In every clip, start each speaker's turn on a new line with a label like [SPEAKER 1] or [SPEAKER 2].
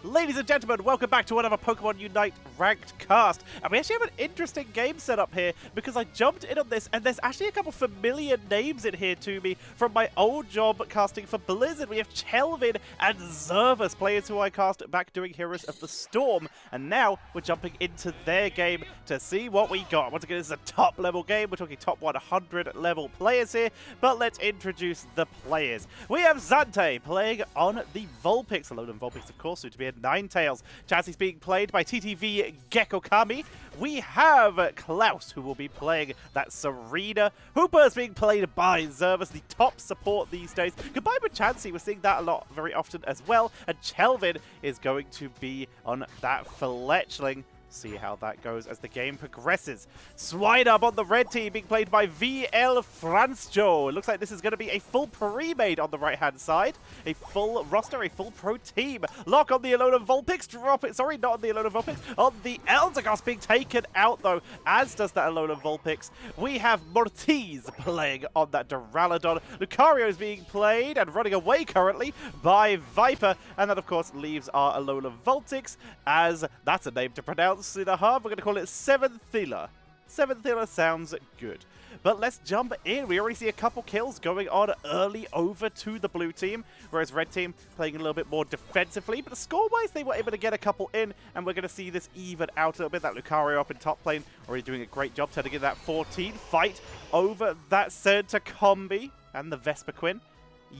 [SPEAKER 1] Ladies and gentlemen, welcome back to another Pokemon Unite ranked cast. And we actually have an interesting game set up here because I jumped in on this and there's actually a couple familiar names in here to me from my old job casting for Blizzard. We have Chelvin and Zervas, players who I cast back doing Heroes of the Storm. And now we're jumping into their game to see what we got. Once again, this is a top level game. We're talking top 100 level players here. But let's introduce the players. We have Xante playing on the Vulpix. Alolan Vulpix, of course, soon to be a Ninetales. Chansey's being played by ttvGekkOkami. We have Klaus, who will be playing that Serena. Hooper's being played by Zervas, the top support these days. Combined with Chansey, we're seeing that a lot very often as well. And Chelvin is going to be on that Fletchling. See how that goes as the game progresses. Swinub on the red team being played by VL Franscho. It looks like this is going to be a full pre-made on the right-hand side. A full roster, a full pro team. Locke on the Alolan Vulpix. Drop it. Sorry, not on the Alolan Vulpix. On the Eldegoss being taken out, though, as does that Alolan Vulpix. We have Møritz playing on that Duraludon. Lucario is being played and running away currently by Viper. And that, of course, leaves our Alolan Vulpix, as that's a name to pronounce. In a hub, we're going to call it Svnthila. Svnthila sounds good. But let's jump in. We already see a couple kills going on early over to the blue team, whereas red team playing a little bit more defensively. But score-wise, they were able to get a couple in, and we're going to see this even out a little bit. That Lucario up in top lane already doing a great job turning in that 14 fight over that center combi, and the Vespiquen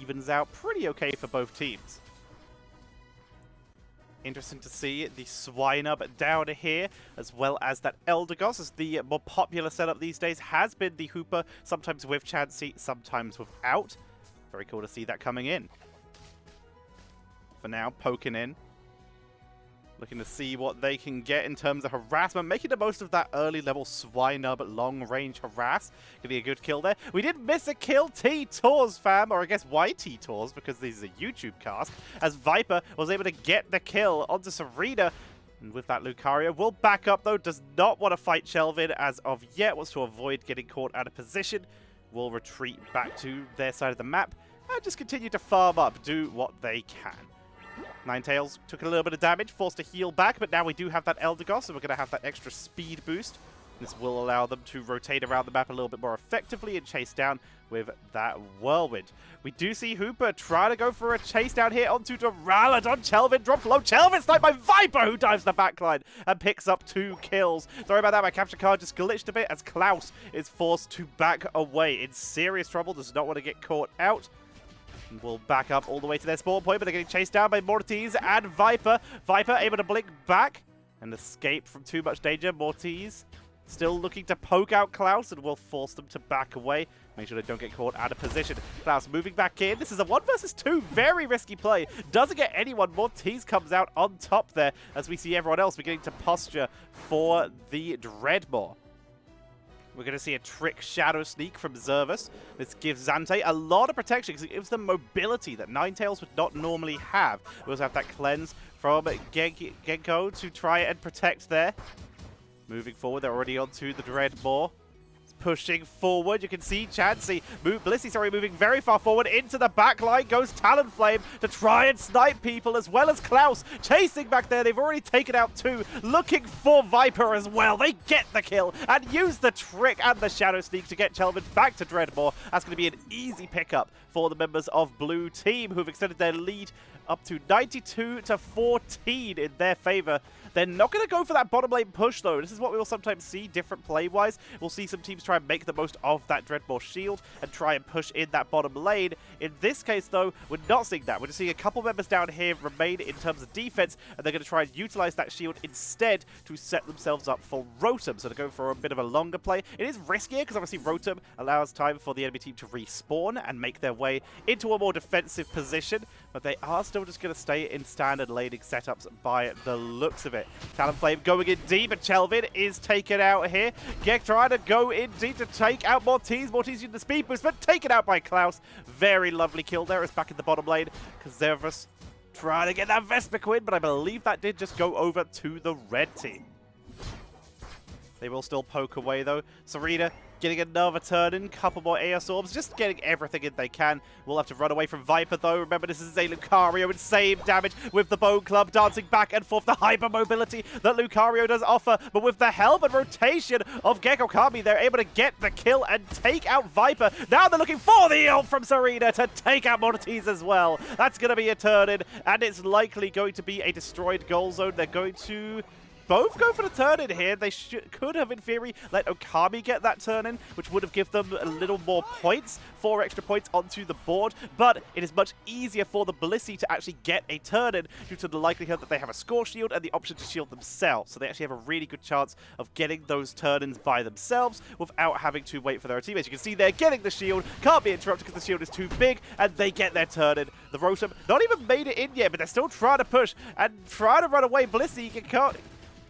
[SPEAKER 1] evens out pretty okay for both teams. Interesting to see the Swinub down here, as well as that Eldegoss, as the more popular setup these days has been the Hooper, sometimes with Chansey, sometimes without. Very cool to see that coming in. For now, poking in. Looking to see what they can get in terms of harassment. Making the most of that early level Swinub long-range harass. Getting a good kill there. We did miss a kill, T-Tors fam, or I guess YT-Tors, because this is a YouTube cast, as Viper was able to get the kill onto Serena. And with that, Lucario will back up, though. Does not want to fight Chelvin as of yet. Wants to avoid getting caught out of position. Will retreat back to their side of the map. And just continue to farm up. Do what they can. Ninetales took a little bit of damage, forced to heal back, but now we do have that Eldegoss, so we're going to have that extra speed boost. This will allow them to rotate around the map a little bit more effectively and chase down with that Whirlwind. We do see Hooper try to go for a chase down here onto Duraludon. Chelvin drops low. Chelvin sniped by Viper, who dives the backline and picks up 2 kills. Sorry about that, my capture card just glitched a bit as Klaus is forced to back away. In serious trouble, does not want to get caught out. Will back up all the way to their spawn point, but they're getting chased down by Møritz and Viper. Viper able to blink back and escape from too much danger. Møritz still looking to poke out Klaus and will force them to back away. Make sure they don't get caught out of position. Klaus moving back in. This is a 1 versus 2. Very risky play. Doesn't get anyone. Møritz comes out on top there as we see everyone else beginning to posture for the Dreadmore. We're going to see a trick Shadow Sneak from Zervas. This gives Xante a lot of protection because it gives them mobility that Ninetales would not normally have. We also have that Cleanse from Genko to try and protect there. Moving forward, they're already onto the Dreadmore. Pushing forward, you can see Chansey, Blissey, moving very far forward into the back line. Goes Talonflame to try and snipe people, as well as Klaus chasing back there. They've already taken out 2, looking for Viper as well. They get the kill and use the trick and the Shadow Sneak to get Chelvin back to Dreadmore. That's going to be an easy pickup for the members of Blue Team, who've extended their lead up to 92-14 in their favor. They're not going to go for that bottom lane push, though. This is what we will sometimes see different play-wise. We'll see some teams try and make the most of that Dreadmore shield and try and push in that bottom lane. In this case, though, we're not seeing that. We're just seeing a couple members down here remain in terms of defense, and they're going to try and utilize that shield instead to set themselves up for Rotom. So they're going for a bit of a longer play. It is riskier because obviously Rotom allows time for the enemy team to respawn and make their way into a more defensive position, but they are still just going to stay in standard laning setups by the looks of it. Talonflame going in deep, and Chelvin is taken out here. Gek trying to go in deep to take out Møritz. Møritz using the speed boost, but taken out by Klaus. Very lovely kill there. It's back in the bottom lane. Zervas trying to get that Vespiquen, but I believe that did just go over to the red team. They will still poke away, though. Serena getting another turn in, couple more AS Orbs, just getting everything in they can. We'll have to run away from Viper, though. Remember, this is a Lucario, insane damage with the Bone Club, dancing back and forth, the hyper mobility that Lucario does offer. But with the help and rotation of GekkOkami, they're able to get the kill and take out Viper. Now they're looking for the ult from Serena to take out Møritz as well. That's going to be a turn in, and it's likely going to be a destroyed goal zone. They're going to both go for the turn in here. They could have, in theory, let Okami get that turn in, which would have given them a little more points, 4 extra points onto the board. But it is much easier for the Blissey to actually get a turn in due to the likelihood that they have a score shield and the option to shield themselves. So they actually have a really good chance of getting those turn-ins by themselves without having to wait for their teammates. You can see they're getting the shield, can't be interrupted because the shield is too big, and they get their turn in. The Rotom not even made it in yet, but they're still trying to push and trying to run away. Blissey can't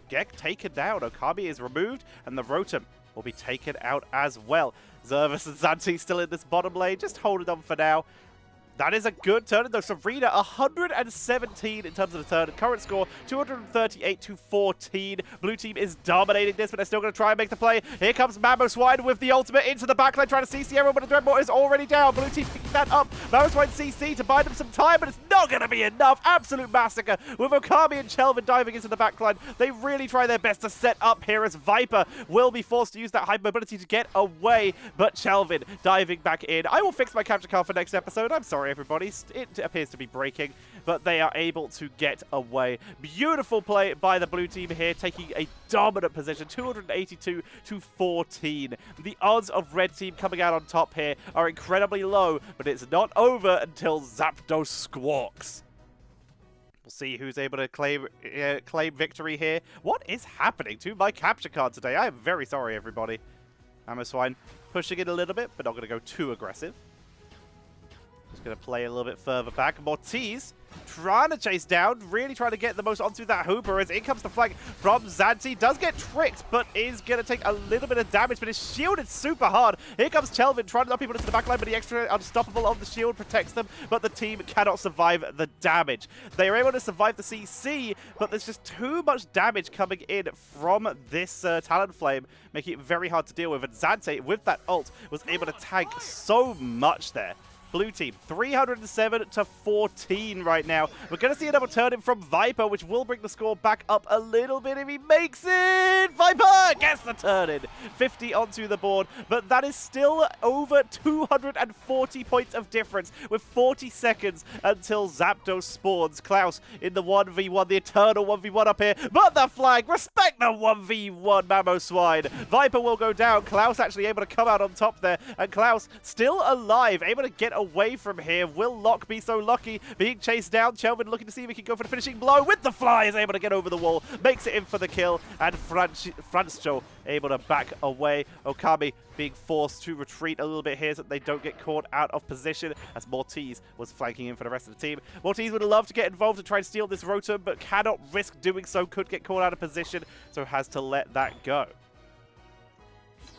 [SPEAKER 1] get taken down. Okami is removed, and the Rotom will be taken out as well. Zervas and Xante still in this bottom lane, just holding on for now. That is a good turn, though. Serena, 117 in terms of the turn. Current score, 238 to 14. Blue team is dominating this, but they're still going to try and make the play. Here comes Mamoswine with the ultimate into the backline, trying to CC everyone, but the Dreadnought is already down. Blue team picking that up. Mamoswine CC to buy them some time, but it's not going to be enough. Absolute massacre with Okami and Chelvin diving into the backline. They really try their best to set up here as Viper will be forced to use that high mobility to get away, but Chelvin diving back in. I will fix my capture card for next episode. I'm sorry, everybody. It appears to be breaking, but they are able to get away. Beautiful play by the blue team here, taking a dominant position, 282 to 14. The odds of red team coming out on top here are incredibly low, but it's not over until Zapdos squawks. We'll see who's able to claim victory here. What is happening to my capture card today? I am very sorry, everybody. Mamoswine pushing it a little bit, but not going to go too aggressive. Just going to play a little bit further back. Møritz trying to chase down, really trying to get the most onto that Hooper as in comes the flag from Xante. Does get tricked, but is going to take a little bit of damage, but is shielded super hard. Here comes Chelvin trying to knock people into the backline, but the extra unstoppable of the shield protects them, but the team cannot survive the damage. They are able to survive the CC, but there's just too much damage coming in from this Talonflame, making it very hard to deal with, and Xante, with that ult, was able to tank so much there. Blue team, 307 to 14 right now. We're going to see another turn in from Viper, which will bring the score back up a little bit if he makes it. Viper gets the turn in. 50 onto the board, but that is still over 240 points of difference with 40 seconds until Zapdos spawns. Klaus in the 1v1, the eternal 1v1 up here, but the flag, respect the 1v1, Mamoswine. Viper will go down. Klaus actually able to come out on top there, and Klaus still alive, able to get away from here. Will Locke be so lucky? Being chased down. Chelvin looking to see if he can go for the finishing blow with the fly, is able to get over the wall, makes it in for the kill, and Franscho able to back away. Okami being forced to retreat a little bit here so that they don't get caught out of position as Møritz was flanking in for the rest of the team. Møritz would love to get involved and try and steal this Rotom, but cannot risk doing so, could get caught out of position, so has to let that go.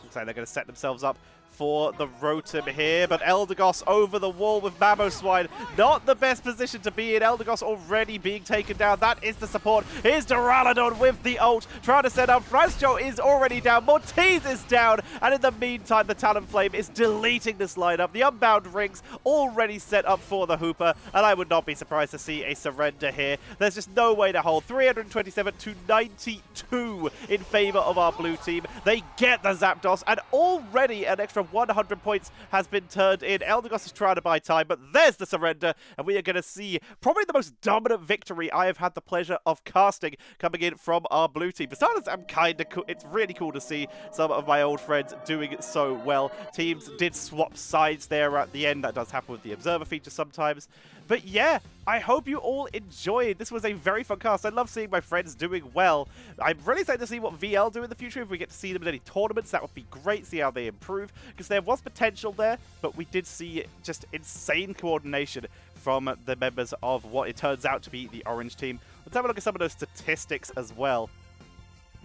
[SPEAKER 1] Looks like they're going to set themselves up for the Rotom here, but Eldegoss over the wall with Mamoswine. Not the best position to be in. Eldegoss already being taken down. That is the support. Here's Duraludon with the ult, trying to set up. Franscho is already down. Møritz is down, and in the meantime, the Talonflame is deleting this lineup. The Unbound Rings already set up for the Hooper, and I would not be surprised to see a surrender here. There's just no way to hold. 327 to 92 in favor of our blue team. They get the Zapdos, and already an extra 100 points has been turned in. Eldegoss is trying to buy time, but there's the surrender, and we are going to see probably the most dominant victory I have had the pleasure of casting coming in from our blue team. For starters, I'm kind of cool. It's really cool to see some of my old friends doing so well. Teams did swap sides there at the end. That does happen with the Observer feature sometimes. But yeah, I hope you all enjoyed. This was a very fun cast. I love seeing my friends doing well. I'm really excited to see what VL do in the future. If we get to see them in any tournaments, that would be great. See how they improve. Because there was potential there, but we did see just insane coordination from the members of what it turns out to be the orange team. Let's have a look at some of those statistics as well.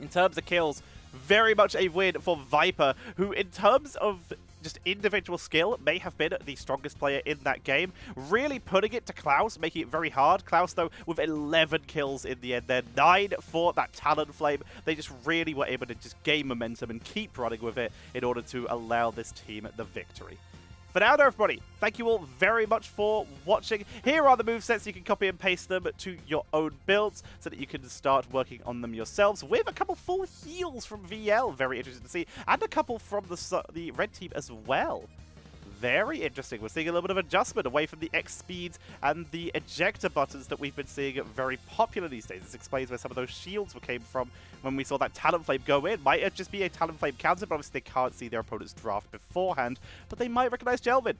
[SPEAKER 1] In terms of kills, very much a win for Viper, who in terms of just individual skill may have been the strongest player in that game, really putting it to Klaus, making it very hard. Klaus, though, with 11 kills in the end there, 9 for that Talonflame. They just really were able to just gain momentum and keep running with it in order to allow this team the victory. For now, though, everybody, thank you all very much for watching. Here are the movesets. You can copy and paste them to your own builds so that you can start working on them yourselves with a couple full heals from VL. Very interesting to see. And a couple from the red team as well. Very interesting. We're seeing a little bit of adjustment away from the X speeds and the ejector buttons that we've been seeing very popular these days. This explains where some of those shields came from when we saw that Talonflame go in. Might it just be a Talonflame counter, but obviously they can't see their opponent's draft beforehand, but they might recognize Chelvin.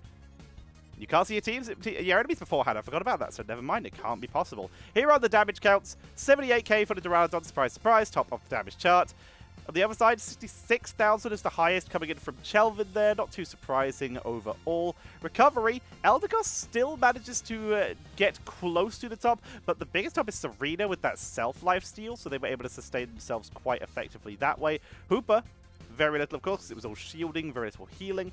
[SPEAKER 1] You can't see your enemies beforehand. I forgot about that, so never mind. It can't be possible. Here are the damage counts. 78k for the Duraludon. Surprise, surprise. Top of the damage chart. On the other side, 66,000 is the highest coming in from Chelvin there. Not too surprising overall. Recovery, Eldegoss still manages to get close to the top, but the biggest top is Serena with that self-life steal, so they were able to sustain themselves quite effectively that way. Hooper, very little, of course, because it was all shielding, very little healing.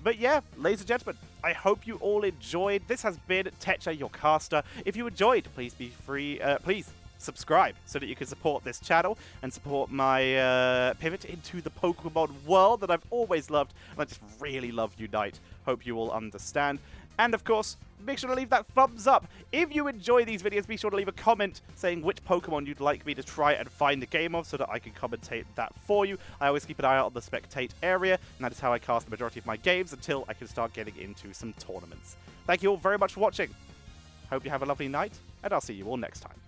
[SPEAKER 1] But yeah, ladies and gentlemen, I hope you all enjoyed. This has been Tetcher, your caster. If you enjoyed, please be free, please subscribe so that you can support this channel and support my pivot into the Pokemon world that I've always loved, and I just really love Unite. Hope you all understand. And of course, make sure to leave that thumbs up. If you enjoy these videos, be sure to leave a comment saying which Pokemon you'd like me to try and find a game of so that I can commentate that for you. I always keep an eye out on the spectate area, and that is how I cast the majority of my games until I can start getting into some tournaments. Thank you all very much for watching. Hope you have a lovely night, and I'll see you all next time.